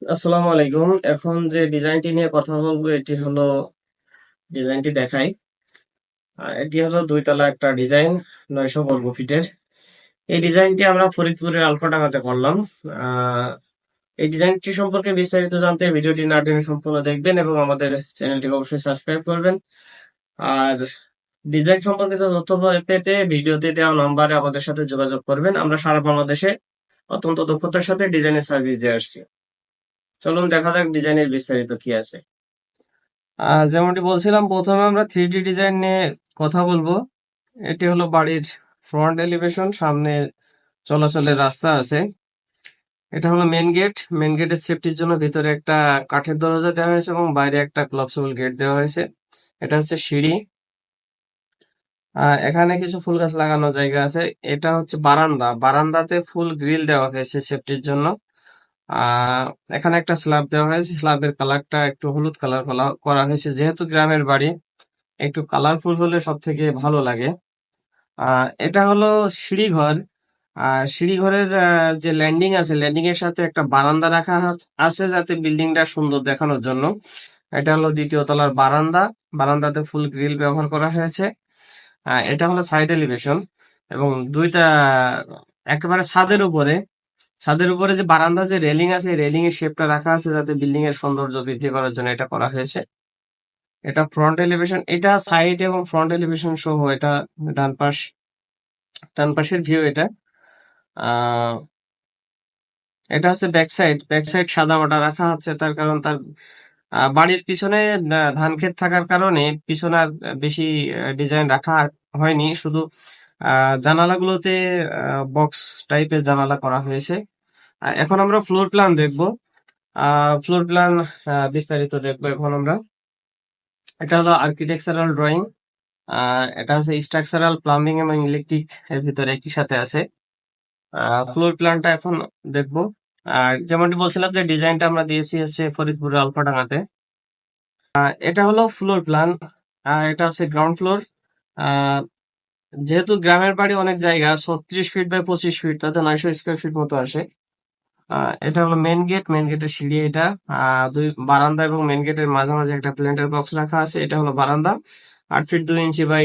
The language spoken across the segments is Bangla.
আসসালামু আলাইকুম। এখন যে ডিজাইনটি নিয়ে কথা বলবো এটি হলো ডিজাইনটি দেখাই। এটি হলো 2 তলা একটা ডিজাইন, 900 বর্গ ফিটের। এই ডিজাইনটি আমরা ফরিদপুরের আলফাডাঙ্গাতে করলাম। আহ, এই ডিজাইনটি সম্পর্কে বিস্তারিত জানতে ভিডিওটি না টেনে সম্পূর্ণ দেখবেন এবং আমাদের চ্যানেলটিকে অবশ্যই সাবস্ক্রাইব করবেন। আর ডিজাইন সম্পর্কিত তথ্য পেতে ভিডিওতে দেওয়া নম্বরে আমাদের সাথে যোগাযোগ করবেন। আমরা সারা বাংলাদেশে অত্যন্ত দক্ষতার সাথে ডিজাইনের সার্ভিস দিয়ে আসছি। চলুন দেখা যাক ডিজাইনের বিস্তারিত কি আছে। যেমনটি বলছিলাম, প্রথমে আমরা 3D ডিজাইন নিয়ে কথা বলবো। এটি হলো বাড়ির ফ্রন্ট এলিভেশন, সামনে চলাচলের রাস্তা আছে। এটা হলো মেন গেট। মেন গেটের সেফটির জন্য ভিতরে একটা কাঠের দরজা দেওয়া হয়েছে এবং বাইরে একটা ক্লপসিবল গেট দেওয়া হয়েছে। এটা হচ্ছে সিঁড়ি। এখানে কিছু ফুল গাছ লাগানো জায়গা আছে। এটা হচ্ছে বারান্দা। বারান্দাতে ফুল গ্রিল দেওয়া হয়েছে সেফটির জন্য। আহ এখানে একটা স্ল্যাব দেওয়া হয়েছে। স্ল্যাবের কালারটা একটু হলুদ কালার করা হয়েছে, যেহেতু গ্রামের বাড়ি একটু কালারফুল হলে সব থেকে ভালো লাগে। এটা হলো সিঁড়িঘর। সিঁড়িঘরের যে ল্যান্ডিং আছে, ল্যান্ডিং এর সাথে একটা বারান্দা রাখা আছে যাতে বিল্ডিংটা সুন্দর দেখানোর জন্য। এটা হলো 2য় তলার বারান্দা। বারান্দাতে ফুল গ্রিল ব্যবহার করা হয়েছে। এটা হলো সাইড এলিভেশন এবং দুইটা একেবারে ছাদের উপরে যে বারান্দা যে রেলিং আছে, রেলিং এর শেপটা রাখা আছে যাতে বিল্ডিং এর সৌন্দর্য বৃদ্ধি করার জন্য এটা করা হয়েছে। এটা ফ্রন্ট এলিভেশন। এটা সাইড এবং ফ্রন্ট এলিভেশন সহ। এটা ডান পাশ ডান পাশের ভিউ এটা। আহ এটা হচ্ছে ব্যাক সাইড। ব্যাক সাইড সাদা মাটা রাখা হচ্ছে, তার কারণ তার বাড়ির পিছনে ধান ক্ষেত থাকার কারণে পিছনে আর বেশি ডিজাইন রাখা হয়নি। শুধু জানালাগুলোতে বক্স টাইপের জানালা করা হয়েছে। এখন আমরা ফ্লোর প্ল্যান দেখবো। ফ্লোর প্ল্যান বিস্তারিত দেখবো এখন আমরা। এটা হলো আর্কিটেকচারাল ড্রয়িং। এটা হচ্ছে স্ট্রাকচারাল, প্লাম্বিং এবং ইলেকট্রিক এর ভিতরে একই সাথে আছে। ফ্লোর প্ল্যানটা এখন দেখবো। আর যেমনটি বলছিলাম যে ডিজাইনটা আমরা দিয়েছি হচ্ছে ফরিদপুরের আলফাডাঙ্গাতে। এটা হলো ফ্লোর প্ল্যান। এটা হচ্ছে গ্রাউন্ড ফ্লোর। যেহেতু গ্রামের বাড়ি অনেক জায়গা, 36 ফিট বাই 25 ফিট, তাতে 900 স্কোয়ার ফিট মতো আসে। এটা হলো মেন গেট। মেন গেটের সিঁড়ি এটা। দুই বারান্দা এবং মেন গেটের মাঝামাঝি একটা প্ল্যান্টার বক্স রাখা আছে। এটা হলো বারান্দা, 8 feet 2 inch by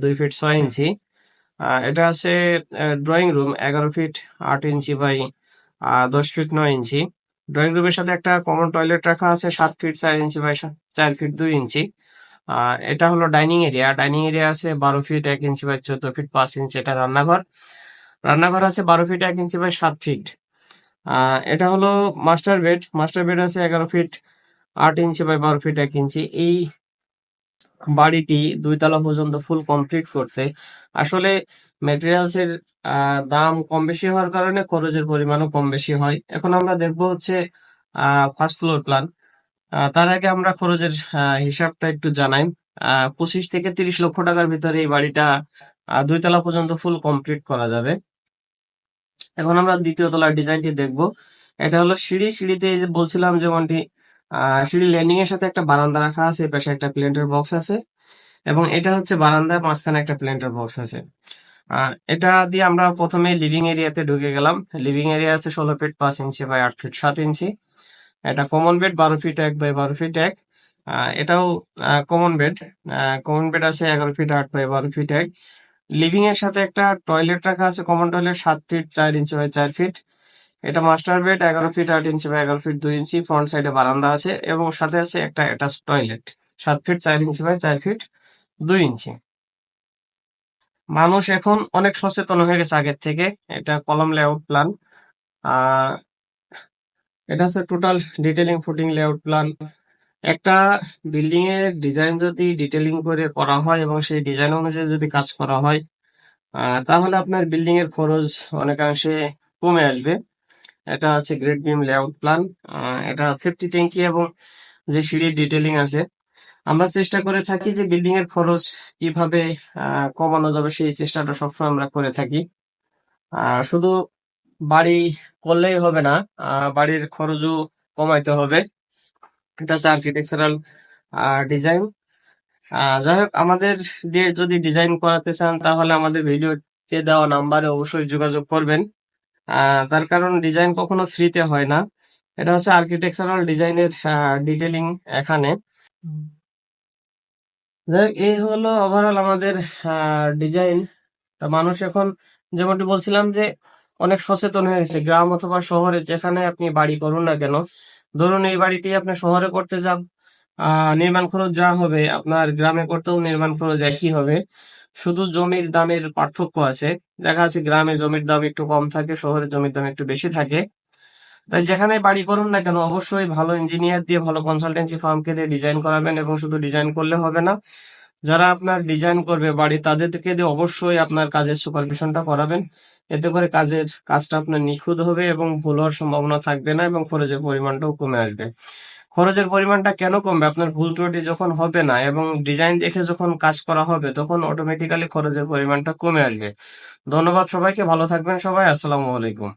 2 feet 6 inch. এটা আছে drawing room, 11 feet 8 inch by 10 feet 9 inch. Drawing রুমের সাথে একটা কমন টয়লেট রাখা আছে, 7 feet 4 inch by 4 feet 2 inch. এটা হলো ডাইনিং এরিয়া। ডাইনিং এরিয়া আছে 12 feet 1 inch by 14 feet 5 inch. এটা রান্নাঘর। রান্নাঘর আছে 12 ফিট 1 ইঞ্চি বাই 7 ফিট। এটা হলো মাস্টার বেড। মাস্টার বেড আছে 11 ফিট 8 ইঞ্চি বাই 12 ফিট 1 ইঞ্চি। এই বাড়িটি 2 তলা পর্যন্ত ফুল কমপ্লিট করতে আসলে মেটেরিয়ালস এর দাম কম বেশি হওয়ার কারণে খরচের পরিমাণও কম বেশি হয়। এখন আমরা দেখবো হচ্ছে ফার্স্ট ফ্লোর প্ল্যান। তার আগে আমরা খরচের হিসাবটা একটু জানাই। 25 থেকে 30 লক্ষ টাকার ভিতরে এই বাড়িটা 2 তলা পর্যন্ত ফুল কমপ্লিট করা যাবে। এখন আমরা 2য় তলার ডিজাইনটি দেখবো। এটা হলো সিঁড়ি। সিঁড়িতে এই যে বলছিলাম যেমনটি সিঁড়ি ল্যান্ডিং এর সাথে একটা বারান্দা রাখা আছে, এই পাশে একটা প্ল্যান্টার বক্স আছে এবং এটা হচ্ছে বারান্দার মাঝখানে একটা প্ল্যান্টার বক্স আছে। এটা দিয়ে আমরা প্রথমে লিভিং এরিয়াতে ঢুকে গেলাম। লিভিং এরিয়া আছে 16 feet 5 inch by 8 feet 7 inch. এটা common bed 12 feet 1 by 12 feet 1। এটাও কমন বেড। কমন বেড আছে 11 ফিট 8 বাই 12 ফিট 1। লিভিং এর সাথে একটা টয়লেট রাখা আছে, common toilet 7 feet 4 inch by 4 feet. এটা master bed 11 feet 8 inch by 11 feet 2 inch. Front সাইডে বারান্দা আছে এবং সাথে আছে একটা attach toilet, 7 feet 4 inch by 4 feet 2 inch. মানুষ এখন অনেক সচেতন হয়ে গেছে আগের থেকে। এটা কলাম লেআউট প্ল্যান। আহ এটা হচ্ছে total detailing footing layout plan. একটা বিল্ডিং এর ডিজাইন যদি ডিটেলিং করে করা হয় এবং সেই ডিজাইন অনুযায়ী যদি কাজ করা হয়, তাহলে আপনার বিল্ডিং এর খরচ অনেকাংশে কমে আসবে। এটা আছে গ্রেড বিম লেআউট প্ল্যান। এটা সেফটি ট্যাঙ্কি এবং যে সিঁড়ির ডিটেলিং আছে। আমরা চেষ্টা করে থাকি যে বিল্ডিং এর খরচ কিভাবে কমানো যাবে, সেই চেষ্টাটা সবসময় আমরা করে থাকি। শুধু বাড়ি করলেই হবে না, বাড়ির খরচও কমাইতে হবে। এটা হচ্ছে আর্কিটেকচারাল ডিজাইন। যাই হোক, আমাদের দিয়ে যদি ডিজাইন করাতে চান তাহলে আমাদের ভিডিওতে দেওয়া নাম্বারে অবশ্যই যোগাযোগ করবেন। তার কারণ ডিজাইন কখনো ফ্রিতে হয় না। এটা হচ্ছে আর্কিটেকচারাল ডিজাইনের ডিটেলিং এখানে। এই হলো ওভারঅল আমাদের ডিজাইন। তা মানুষ এখন যেমনটি বলছিলাম যে অনেক সচেতন হয়ে গেছে, গ্রাম অথবা শহরে যেখানে আপনি বাড়ি করুন না কেন। ধরুন এই বাড়িটি আপনি শহরে করতে যান, নির্মাণ খরচ যা হবে আপনার গ্রামে করতেও নির্মাণ খরচ একই হবে। শুধু জমির দামের পার্থক্য আছে। দেখা যাচ্ছে গ্রামে জমির দাম একটু কম থাকে, শহরে জমির দাম একটু বেশি থাকে। তাই যেখানে বাড়ি করুন না কেন অবশ্যই ভালো ইঞ্জিনিয়ার দিয়ে, ভালো কনসালটেন্সি ফার্মকে দিয়ে ডিজাইন করাবেন, এবং শুধু ডিজাইন করলে হবে না, যারা আপনার ডিজাইন করবে বাড়ি তাদেরকে দিয়ে অবশ্যই আপনার কাজের সুপারভিশনটা করাবেন। এতে করে কাজটা আপনার নিখুঁত হবে এবং ভুল হওয়ার সম্ভাবনা থাকবে না, এবং খরচের পরিমাণটাও কমে আসবে। খরচের পরিমাণটা কেন কমবে? আপনার ভুল ত্রুটি যখন হবে না এবং ডিজাইন দেখে যখন কাজ করা হবে তখন অটোমেটিক্যালি খরচের পরিমাণটা কমে আসবে। ধন্যবাদ সবাইকে, ভালো থাকবেন সবাই, আসসালামু আলাইকুম।